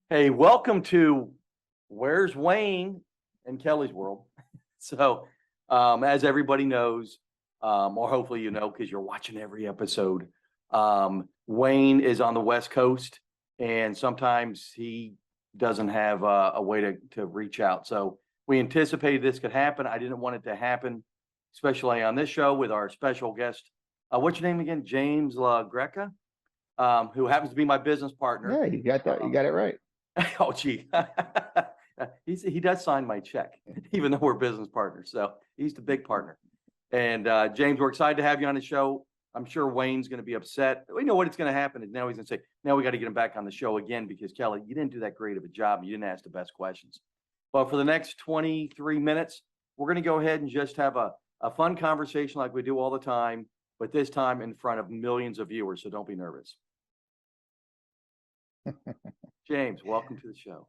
Hey, welcome to Where's Wayne in Kelly's World. So, as everybody knows, or hopefully you know because you're watching every episode, Wayne is on the West Coast, and sometimes he doesn't have a way to reach out. So we anticipated this could happen. I didn't want it to happen, especially on this show with our special guest. What's your name again? James La Greca, who happens to be my business partner. Yeah, you got that. You Um, got it right. Oh, gee. He does sign my check, even though we're business partners. So he's the big partner. And James, we're excited to have you on the show. I'm sure Wayne's going to be upset. We know what it's going to happen. And now he's going to say, now we got to get him back on the show again because Kelly, you didn't do that great of a job. You didn't ask the best questions. But for the next 23 minutes, we're going to go ahead and just have a fun conversation like we do all the time, but this time in front of millions of viewers. So don't be nervous. James, welcome to the show.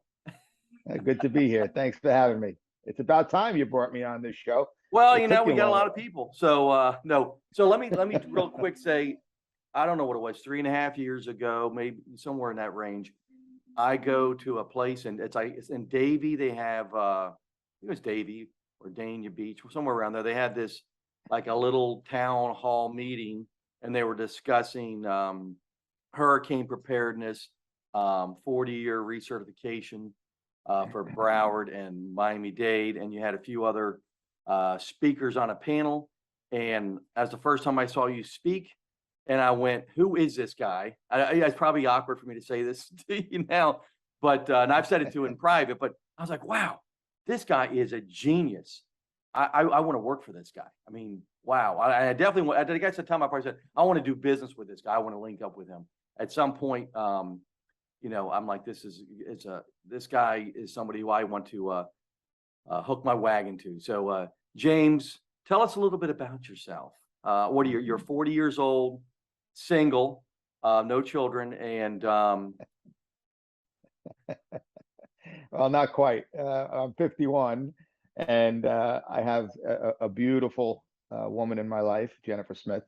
Good to be here. Thanks for having me. It's about time you brought me on this show. Well, It took we you got a long lot enough. of people. So no. So let me real quick say, I don't know what it was, 3.5 years ago, maybe somewhere in that range. I go to a place and it's in Davie. They have I think it was Davie or Dania Beach, somewhere around there. They had this like a little town hall meeting and they were discussing hurricane preparedness, 40-year recertification for Broward and Miami-Dade, and you had a few other speakers on a panel. And as the first time I saw you speak, and I went, "Who is this guy?" It's probably awkward for me to say this to you now, but and I've said it to in private. But I was like, "Wow, this guy is a genius. I want to work for this guy. I mean, wow. I definitely want. I think at the time I probably said I want to do business with this guy. I want to link up with him at some point. I'm like, this guy is somebody who I want to hook my wagon to. So, James, tell us a little bit about yourself. What are you? You're 40 years old, single, no children, and Well, not quite. I'm 51, and I have a beautiful woman in my life, Jennifer Smith,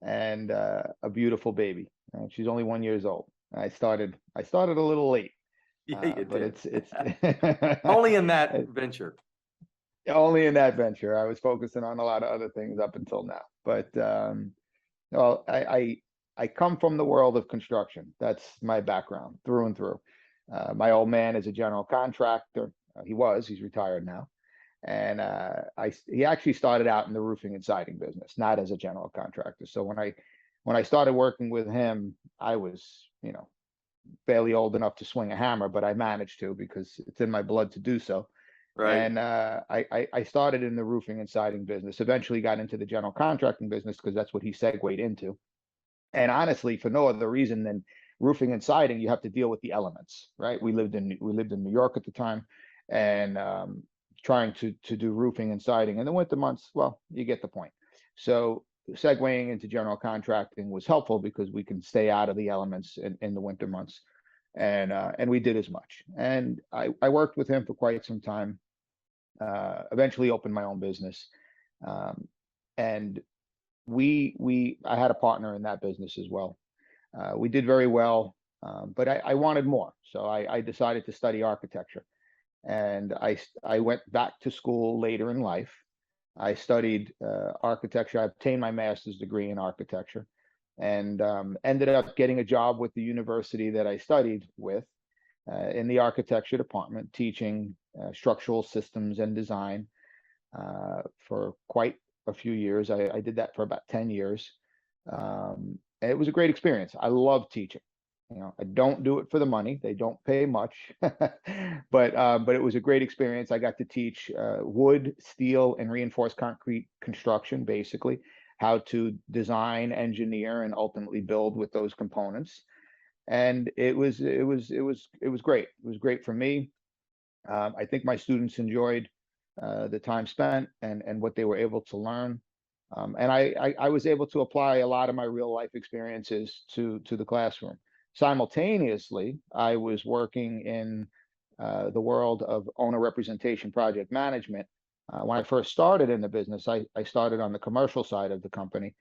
and a beautiful baby. She's only 1 year old. I started a little late, yeah, you but did. it's Only in that venture. only in that venture. I was focusing on a lot of other things up until now. But well, I come from the world of construction. That's my background through and through. My old man is a general contractor. He's retired now. And he actually started out in the roofing and siding business, not as a general contractor. So when I started working with him, I was, barely old enough to swing a hammer, but I managed to because it's in my blood to do so. Right. And I started in the roofing and siding business, eventually got into the general contracting business because that's what he segued into. And honestly, for no other reason than roofing and siding, you have to deal with the elements, right? We lived in New York at the time, and trying to do roofing and siding in the winter months. Well, you get the point. So segueing into general contracting was helpful because we can stay out of the elements in the winter months, and we did as much. And I worked with him for quite some time. Eventually opened my own business, um, and I had a partner in that business as well. We did very well, but I wanted more, so I decided to study architecture, and I went back to school later in life. I studied architecture. I obtained my master's degree in architecture, and ended up getting a job with the university that I studied with, in the architecture department, teaching structural systems and design for quite a few years. I did that for about 10 years. And it was a great experience. I love teaching. I don't do it for the money. They don't pay much, but it was a great experience. I got to teach wood, steel, and reinforced concrete construction, basically how to design, engineer, and ultimately build with those components. And it was great. It was great for me. I think my students enjoyed the time spent and what they were able to learn. And I was able to apply a lot of my real life experiences to the classroom. Simultaneously, I was working in the world of owner representation project management. When I first started in the business, I started on the commercial side of the company.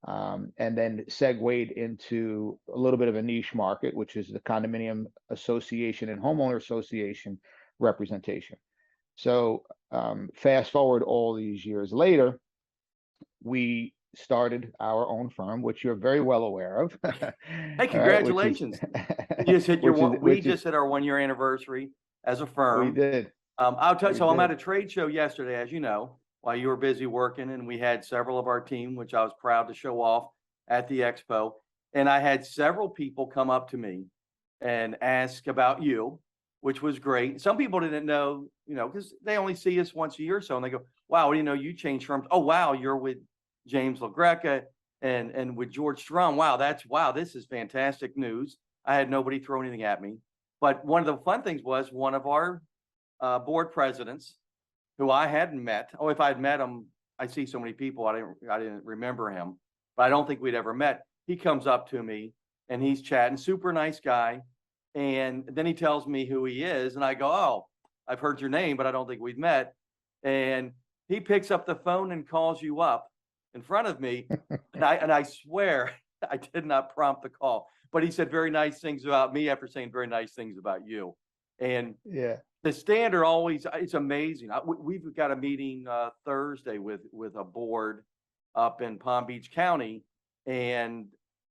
and then segued into a little bit of a niche market, which is the condominium association and homeowner association representation. So fast forward all these years later, we started our own firm, which you're very well aware of. Hey, All right, congratulations. You just hit we which is just hit our 1 year anniversary as a we firm. did. I'll tell you, We so I'm at did. a trade show yesterday, as you know, while you were busy working, and we had several of our team, which I was proud to show off at the expo. And I had several people come up to me and ask about you, which was great. Some people didn't know, because they only see us once a year or so, and they go, "Wow, you changed firms. Oh, wow, you're with James LaGreca and with George Strum. Wow, this is fantastic news." I had nobody throw anything at me. But one of the fun things was one of our board presidents, who I hadn't met. Oh, if I'd met him, I see so many people, I didn't remember him, but I don't think we'd ever met. He comes up to me and he's chatting, super nice guy. And then he tells me who he is, and I go, "Oh, I've heard your name, but I don't think we've met." And he picks up the phone and calls you up in front of me. And I swear I did not prompt the call, but he said very nice things about me after saying very nice things about you. And Yeah. the standard always, it's amazing. We've got a meeting Thursday with a board up in Palm Beach County, and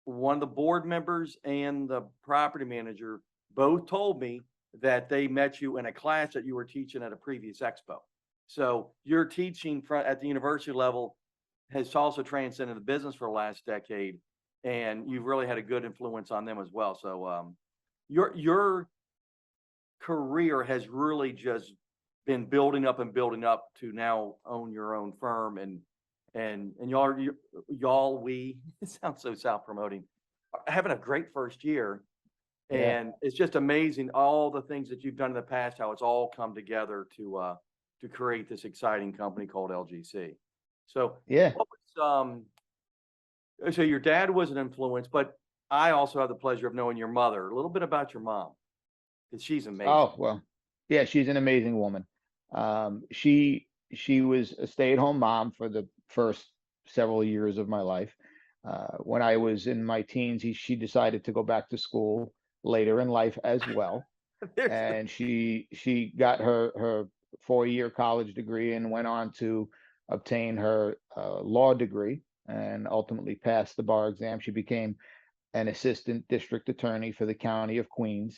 one of the board members and the property manager both told me that they met you in a class that you were teaching at a previous expo. So your teaching at the university level has also transcended the business for the last decade, and you've really had a good influence on them as well. So your career has really just been building up and building up to now own your own firm, and we it sounds so self-promoting, having a great first year. Yeah. And it's just amazing all the things that you've done in the past, how it's all come together to create this exciting company called LGC. So Yeah. what was, so your dad was an influence, but I also have the pleasure of knowing your mother. A little bit about your mom, because she's amazing. Oh, well, yeah, she's an amazing woman. She was a stay-at-home mom for the first several years of my life. When I was in my teens, she decided to go back to school later in life as well. And she got her 4-year college degree and went on to obtain her law degree and ultimately passed the bar exam. She became an assistant district attorney for the county of Queens.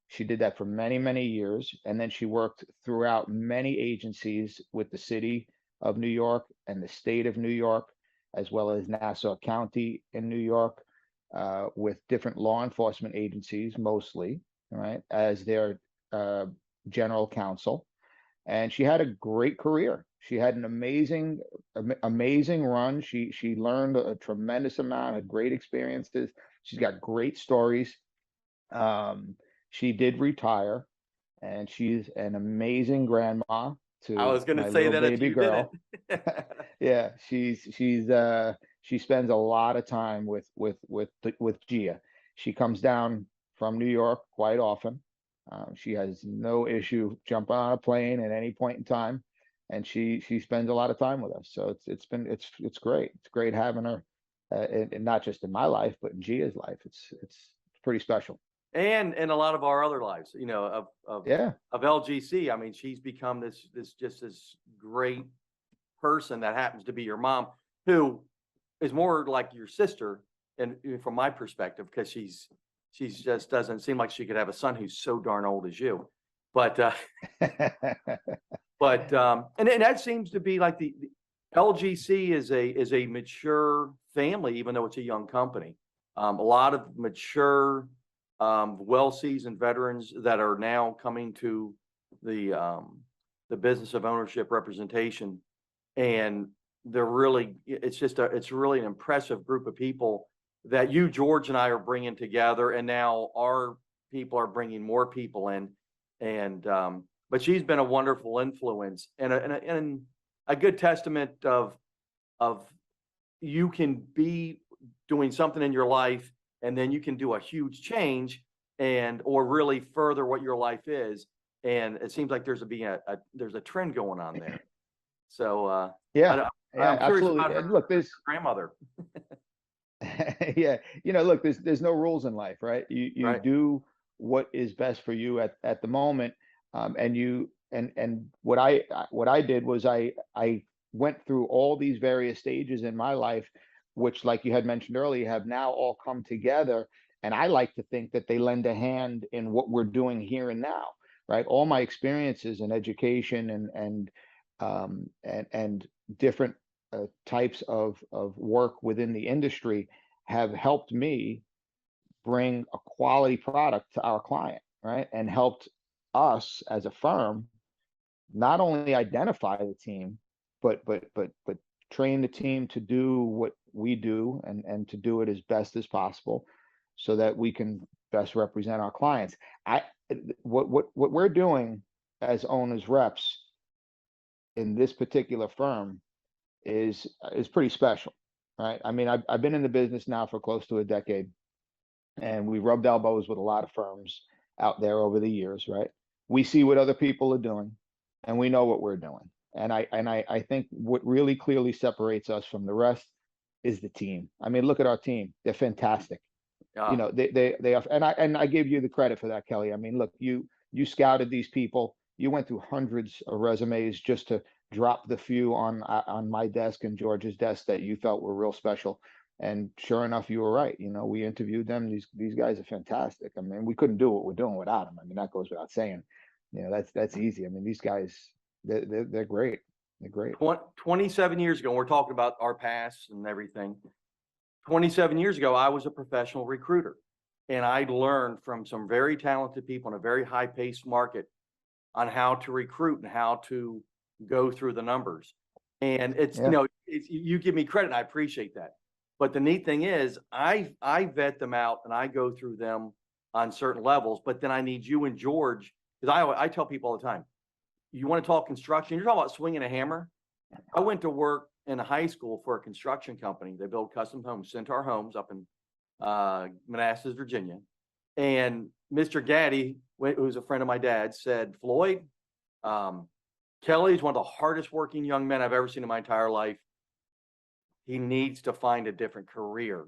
She did that for many, many years. And then she worked throughout many agencies with the city of New York and the state of New York, as well as Nassau County in New York, with different law enforcement agencies, mostly, right, as their general counsel. And she had a great career. She had an amazing run. She learned a tremendous amount, had great experiences. She's got great stories. She did retire, and she's an amazing grandma I to was going my to say little that if baby you girl. didn't. Yeah, she spends a lot of time with Gia. She comes down from New York quite often. She has no issue jumping on a plane at any point in time, and she spends a lot of time with us. So it's great. It's great having her, and not just in my life, but in Gia's life. It's pretty special. And in a lot of our other lives, Yeah. of LGC. I mean, she's become this great person that happens to be your mom, who is more like your sister, and from my perspective, because she's just doesn't seem like she could have a son who's so darn old as you. But and that seems to be like the LGC is a mature family, even though it's a young company. A lot of mature, well-seasoned veterans that are now coming to the business of ownership representation, and it's really an impressive group of people that you, George, and I are bringing together, and now our people are bringing more people in, and but she's been a wonderful influence and a good testament of you can be doing something in your life, and then you can do a huge change or really further what your life is. And it seems like there's a trend going on there. So Yeah, I'm curious absolutely. about And look, her grandmother. Yeah, look, there's no rules in life, right? You Right. do what is best for you at the moment, and what I did was I went through all these various stages in my life, which, like you had mentioned earlier, have now all come together, and I like to think that they lend a hand in what we're doing here and now, right? All my experiences in education and different types of work within the industry have helped me bring a quality product to our client, right? And helped us as a firm not only identify the team, but train the team to do what we do and to do it as best as possible so that we can best represent our clients. I what we're doing as owners reps in this particular firm is pretty special, right? I mean, I've been in the business now for close to a decade, and we rubbed elbows with a lot of firms out there over the years, right? We see what other people are doing, and we know what we're doing. And I think what really clearly separates us from the rest is the team. I mean, look at our team; they're fantastic. Yeah. They are, and I give you the credit for that, Kelly. I mean, look, you scouted these people. You went through hundreds of resumes just to drop the few on my desk and George's desk that you felt were real special. And sure enough, you were right. We interviewed them. These guys are fantastic. I mean, we couldn't do what we're doing without them. I mean, that goes without saying. That's easy. I mean, these guys, they're great. They're great. 27 years ago, we're talking about our past and everything. 27 years ago, I was a professional recruiter, and I learned from some very talented people in a very high-paced market on how to recruit and how to go through the numbers. And Yeah. you give me credit, and I appreciate that. But the neat thing is, I vet them out and I go through them on certain levels. But then I need you and George, because I tell people all the time, you want to talk construction, you're talking about swinging a hammer. I went to work in high school for a construction company. They build custom homes, Centaur Homes, up in Manassas, Virginia. And Mr. Gaddy, who was a friend of my dad's, said, Floyd, Kelly is one of the hardest working young men I've ever seen in my entire life. He needs to find a different career.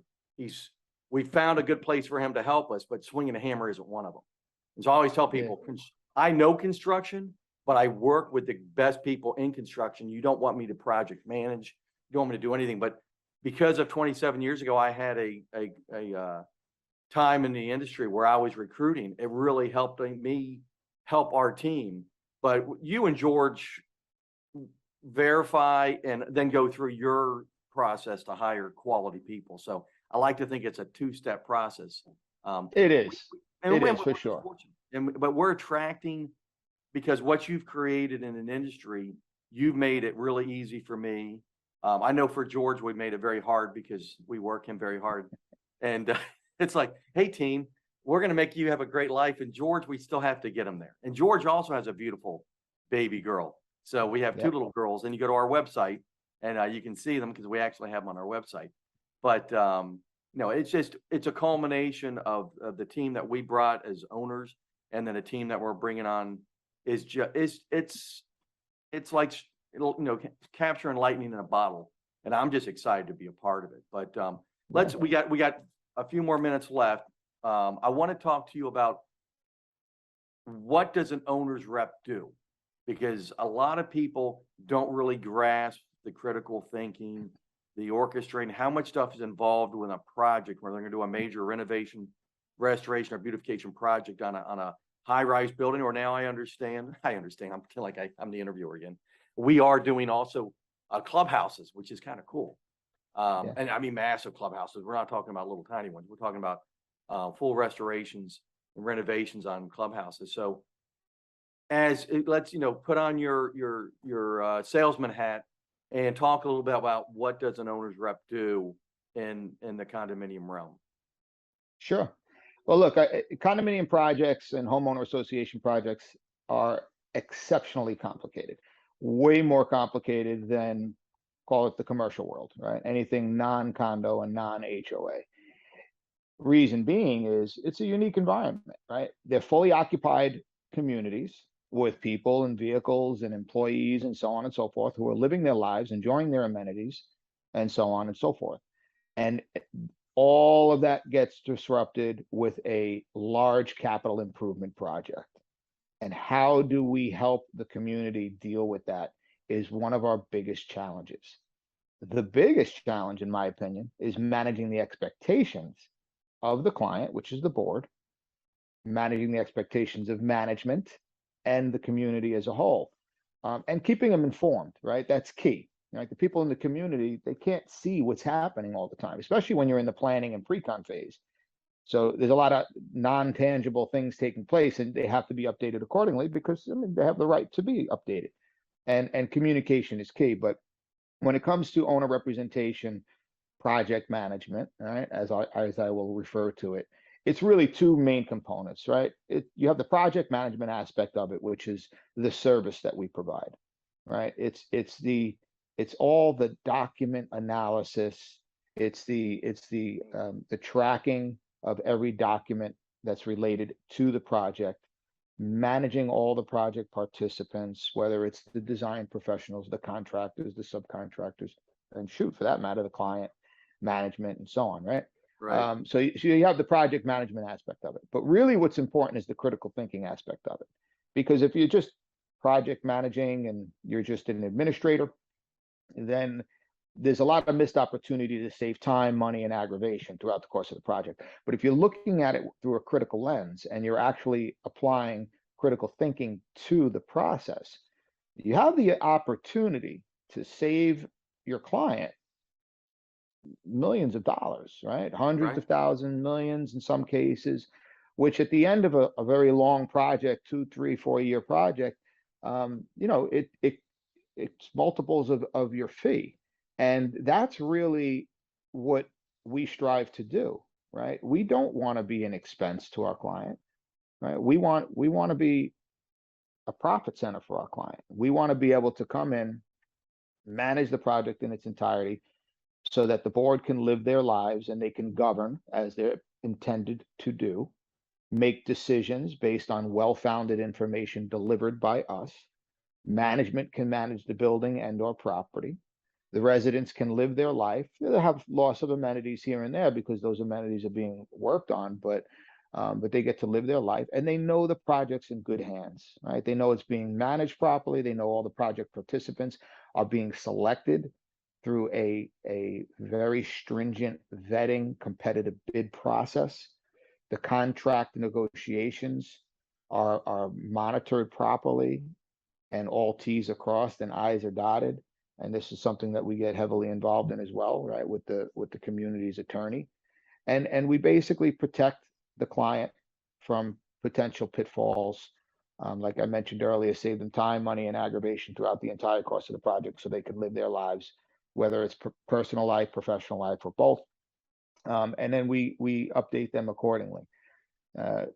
We found a good place for him to help us, but swinging a hammer isn't one of them. And so I always tell Yeah. people, I know construction, but I work with the best people in construction. You don't want me to project manage. You don't want me to do anything. But because of 27 years ago, I had a time in the industry where I was recruiting. It really helped me help our team. But you and George verify and then go through your process to hire quality people. So I like to think it's a two-step process. It is. And It we're is for sure. fortunate. But we're attracting, because what you've created in an industry, you've made it really easy for me. I know for George, we made it very hard because we work him very hard. And it's like, hey, team, we're going to make you have a great life. And George, we still have to get him there. And George also has a beautiful baby girl. So we have two Yep. little girls, and you go to our website and you can see them because we actually have them on our website. But it's a culmination of the team that we brought as owners, and then a team that we're bringing on is just it's like capturing lightning in a bottle, and I'm just excited to be a part of it. But we got a few more minutes left. I want to talk to you about, what does an owner's rep do? Because a lot of people don't really grasp the critical thinking, the orchestrating, how much stuff is involved with a project where they're going to do a major renovation, restoration, or beautification project on a high-rise building. Or now I understand. I'm like I'm the interviewer again. We are doing also clubhouses, which is kind of cool. Yeah. And I mean massive clubhouses. We're not talking about little tiny ones. We're talking about full restorations and renovations on clubhouses. So let's put on your salesman hat and talk a little bit about, what does an owner's rep do in the condominium realm? Sure. Well, look, condominium projects and homeowner association projects are exceptionally complicated, way more complicated than, call it, the commercial world, right? Anything non-condo and non-HOA. Reason being is it's a unique environment, right? They're fully occupied communities with people and vehicles and employees and so on and so forth, who are living their lives, enjoying their amenities, and so on and so forth. And all of that gets disrupted with a large capital improvement project. And how do we help the community deal with that is one of our biggest challenges. The biggest challenge, in my opinion, is managing the expectations of the client, which is the board, managing the expectations of management and the community as a whole, and keeping them informed, right? That's key. Right? The people in the community, they can't see what's happening all the time, especially when you're in the planning and pre-con phase. So there's a lot of non-tangible things taking place, and they have to be updated accordingly because I mean they have the right to be updated. And communication is key. But when it comes to owner representation, project management, right, as I will refer to it, it's really two main components, right? You have the project management aspect of it, which is the service that we provide, right? It's all the document analysis. It's the tracking of every document that's related to the project, managing all the project participants, whether it's the design professionals, the contractors, the subcontractors, and shoot, for that matter, the client management and so on, right? Right. So you have the project management aspect of it, but really what's important is the critical thinking aspect of it. Because if you're just project managing and you're just an administrator, then there's a lot of missed opportunity to save time, money, and aggravation throughout the course of the project. But if you're looking at it through a critical lens and you're actually applying critical thinking to the process, you have the opportunity to save your client millions of dollars, right? Hundreds Right. of thousands, millions in some cases, which at the end of a very long project, 2, 3, 4 year project, it's multiples of your fee. And that's really what we strive to do, right? We don't want to be an expense to our client, right? We want to be a profit center for our client. We want to be able to come in, manage the project in its entirety so that the board can live their lives and they can govern as they're intended to do, make decisions based on well-founded information delivered by us. Management can manage the building and or property. The residents can live their life. They'll have loss of amenities here and there because those amenities are being worked on, but they get to live their life and they know the project's in good hands, right? They know it's being managed properly. They know all the project participants are being selected through a very stringent vetting competitive bid process. The contract negotiations are monitored properly and all T's are crossed and I's are dotted. And this is something that we get heavily involved in as well, right, with the community's attorney. And we basically protect the client from potential pitfalls. Like I mentioned earlier, save them time, money, and aggravation throughout the entire course of the project so they can live their lives, whether it's personal life, professional life, or both. And then we update them accordingly.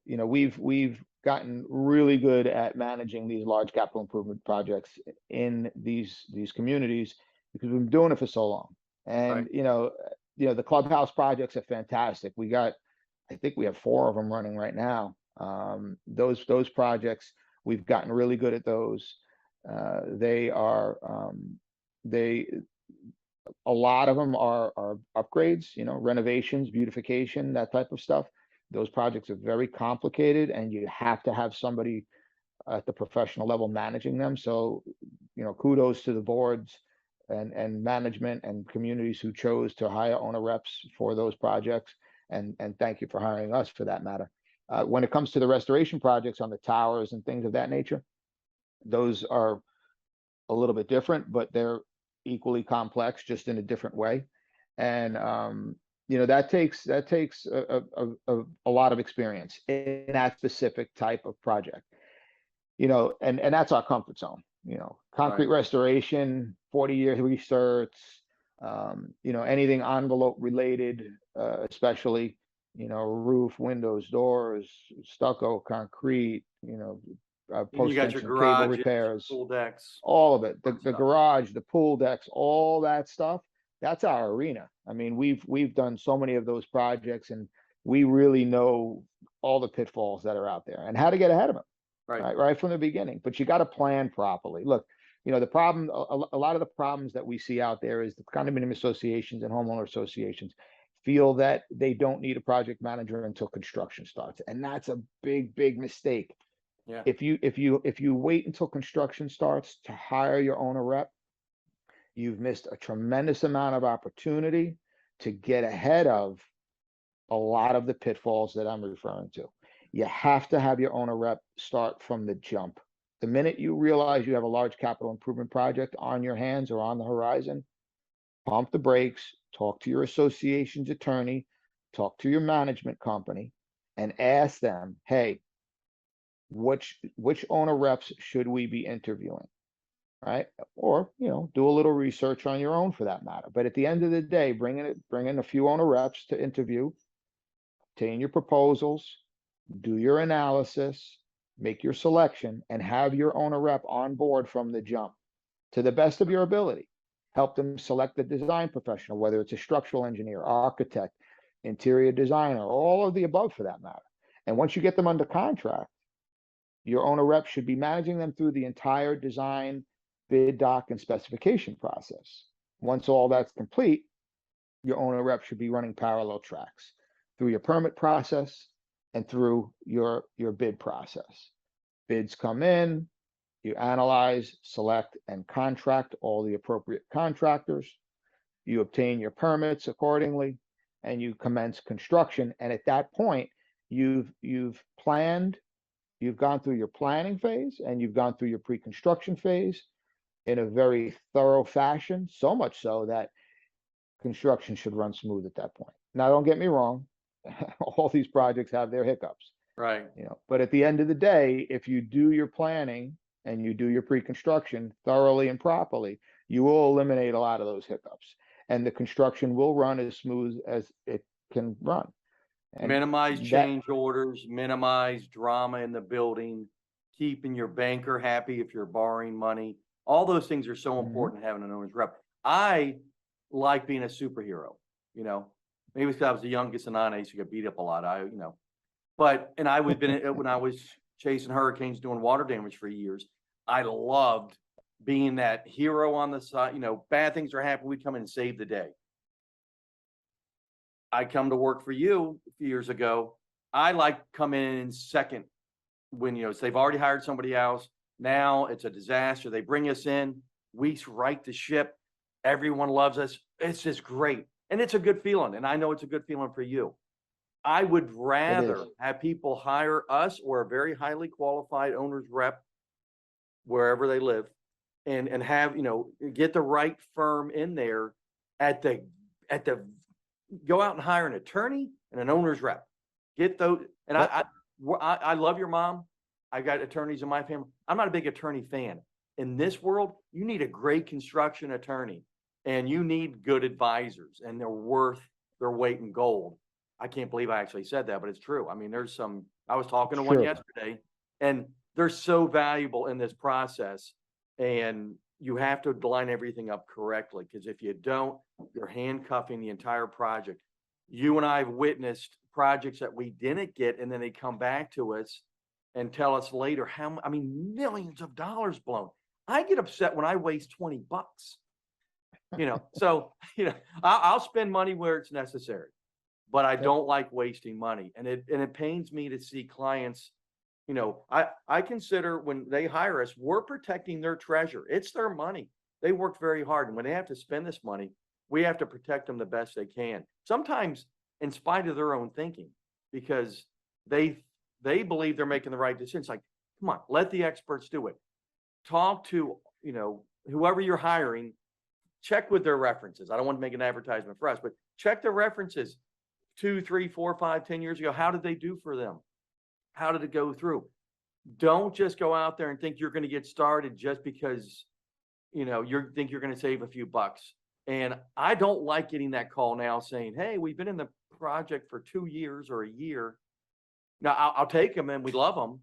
We've gotten really good at managing these large capital improvement projects in these communities because we've been doing it for so long. And Right. the clubhouse projects are fantastic. I think we have 4 of them running right now. Those projects, we've gotten really good at those. They are a lot of them are upgrades, renovations, beautification, that type of stuff. Those projects are very complicated and you have to have somebody at the professional level managing them. So, kudos to the boards and management and communities who chose to hire owner reps for those projects. And thank you for hiring us for that matter. When it comes to the restoration projects on the towers and things of that nature, those are a little bit different, but they're equally complex, just in a different way. And that takes a lot of experience in that specific type of project. And that's our comfort zone. Concrete Right. restoration, 40-year research, anything envelope related, especially, roof, windows, doors, stucco, concrete, And you got your post-tension cable garages, repairs, pool decks, all of it, fun the stuff. garage, the pool decks, all that stuff. That's our arena. I mean, we've done so many of those projects and we really know all the pitfalls that are out there and how to get ahead of them, Right. right from the beginning. But you got to plan properly. Look, the problem, a lot of the problems that we see out there is the condominium associations and homeowner associations feel that they don't need a project manager until construction starts. And that's a big, big mistake. Yeah. If you wait until construction starts to hire your owner rep, you've missed a tremendous amount of opportunity to get ahead of a lot of the pitfalls that I'm referring to. You have to have your owner rep start from the jump. The minute you realize you have a large capital improvement project on your hands or on the horizon, pump the brakes, talk to your association's attorney, talk to your management company, and ask them, hey, which owner reps should we be interviewing? Right? Or, do a little research on your own for that matter. But at the end of the day, bring in a few owner reps to interview, obtain your proposals, do your analysis, make your selection, and have your owner rep on board from the jump to the best of your ability. Help them select the design professional, whether it's a structural engineer, architect, interior designer, all of the above for that matter. And once you get them under contract, your owner rep should be managing them through the entire design, bid doc, and specification process. Once all that's complete, your owner rep should be running parallel tracks through your permit process and through your bid process. Bids come in, you analyze, select, and contract all the appropriate contractors. You obtain your permits accordingly, and you commence construction. And at that point, you've planned, you've gone through your planning phase, and you've gone through your pre-construction phase in a very thorough fashion, so much so that construction should run smooth at that point. Now, don't get me wrong, all these projects have their hiccups. Right. But at the end of the day, if you do your planning and you do your pre-construction thoroughly and properly, you will eliminate a lot of those hiccups, and the construction will run as smooth as it can run. And Minimize that, change orders, minimize drama in the building, keeping your banker happy if you're borrowing money. All those things are so Mhm. important, having an owner's rep. I like being a superhero, maybe it's because I was the youngest and I used to get beat up a lot. And I was when I was chasing hurricanes, doing water damage for years. I loved being that hero on the side. Bad things are happening, we come in and save the day. I come to work for you a few years ago. I like coming in second when, they've already hired somebody else. Now it's a disaster. They bring us in, we right the ship. Everyone loves us. It's just great. And it's a good feeling. And I know it's a good feeling for you. I would rather have people hire us or a very highly qualified owner's rep wherever they live and have, get the right firm in there at the go out and hire an attorney and an owner's rep. Get those. And I love your mom. I got attorneys in my family. I'm not a big attorney fan. In this world, you need a great construction attorney and you need good advisors, and they're worth their weight in gold. I can't believe I actually said that, but it's true. I mean, I was talking to one yesterday, and they're so valuable in this process, and you have to line everything up correctly, because if you don't, you're handcuffing the entire project. You and I have witnessed projects that we didn't get, and then they come back to us and tell us later millions of dollars blown. I get upset when I waste $20. So, I'll spend money where it's necessary, but I don't like wasting money. And it pains me to see clients, I consider when they hire us, we're protecting their treasure. It's their money. They worked very hard. And when they have to spend this money, we have to protect them the best they can. Sometimes in spite of their own thinking, because they believe they're making the right decisions. Like, come on, let the experts do it. Talk to, whoever you're hiring, check with their references. I don't want to make an advertisement for us, but check their references 2, 3, 4, 5, 10 years ago. How did they do for them? How did it go through? Don't just go out there and think you're going to get started just because, you think you're going to save a few bucks. And I don't like getting that call now saying, hey, we've been in the project for 2 years or a year. Now I'll take them and we love them,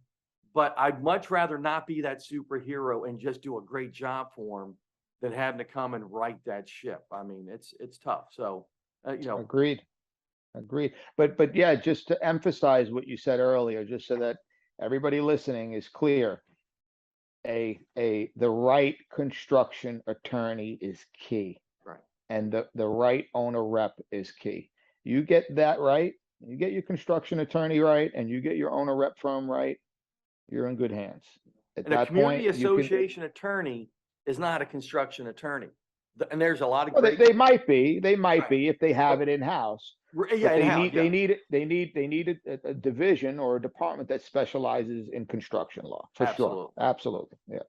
but I'd much rather not be that superhero and just do a great job for them than having to come and right that ship. I mean, it's tough. So, Agreed. But yeah, just to emphasize what you said earlier, just so that everybody listening is clear, the right construction attorney is key. Right. And the right owner rep is key. You get that right, you get your construction attorney right, and you get your owner rep firm right, you're in good hands. At And a that community point, you can, association attorney is not a construction attorney. And there's a lot of well, great. they might be, Right. if they have But- it in-house. Yeah, But in-house, yeah. they need a division or a department that specializes in construction law, for sure. Absolutely. Absolutely, yeah.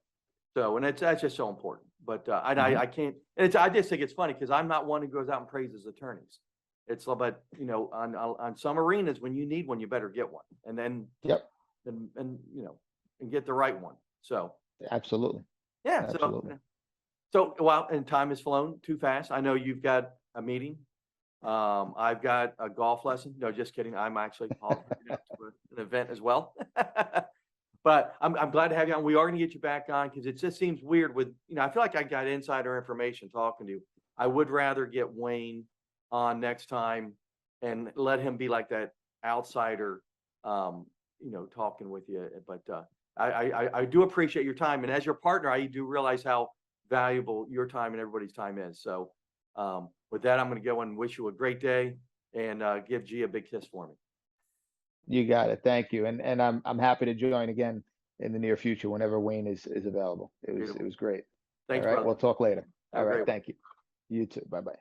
So, and that's just so important. But Mhm. I can't, and I just think it's funny because I'm not one who goes out and praises attorneys. It's, but you know, on some arenas, when you need one, you better get one. And then, Yep, and, you know, and get the right one. So, absolutely, yeah, absolutely. so, well, and time has flown too fast. I know you've got a meeting. I've got a golf lesson. No, just kidding. I'm actually off to an event as well. But I'm glad to have you on. We are gonna get you back on because it just seems weird with, you know, I feel like I got insider information talking to you. I would rather get Wayne on next time and let him be like that outsider, you know, talking with you. But I do appreciate your time. And as your partner, I do realize how valuable your time and everybody's time is. So with that, I'm gonna go and wish you a great day and give G a big kiss for me. You got it. Thank you. And I'm happy to join again in the near future whenever Wayne is available. It Beautiful. was great. All Thanks, right, brother. we'll talk later. Have All a right, great one. thank you. You too. Bye-bye.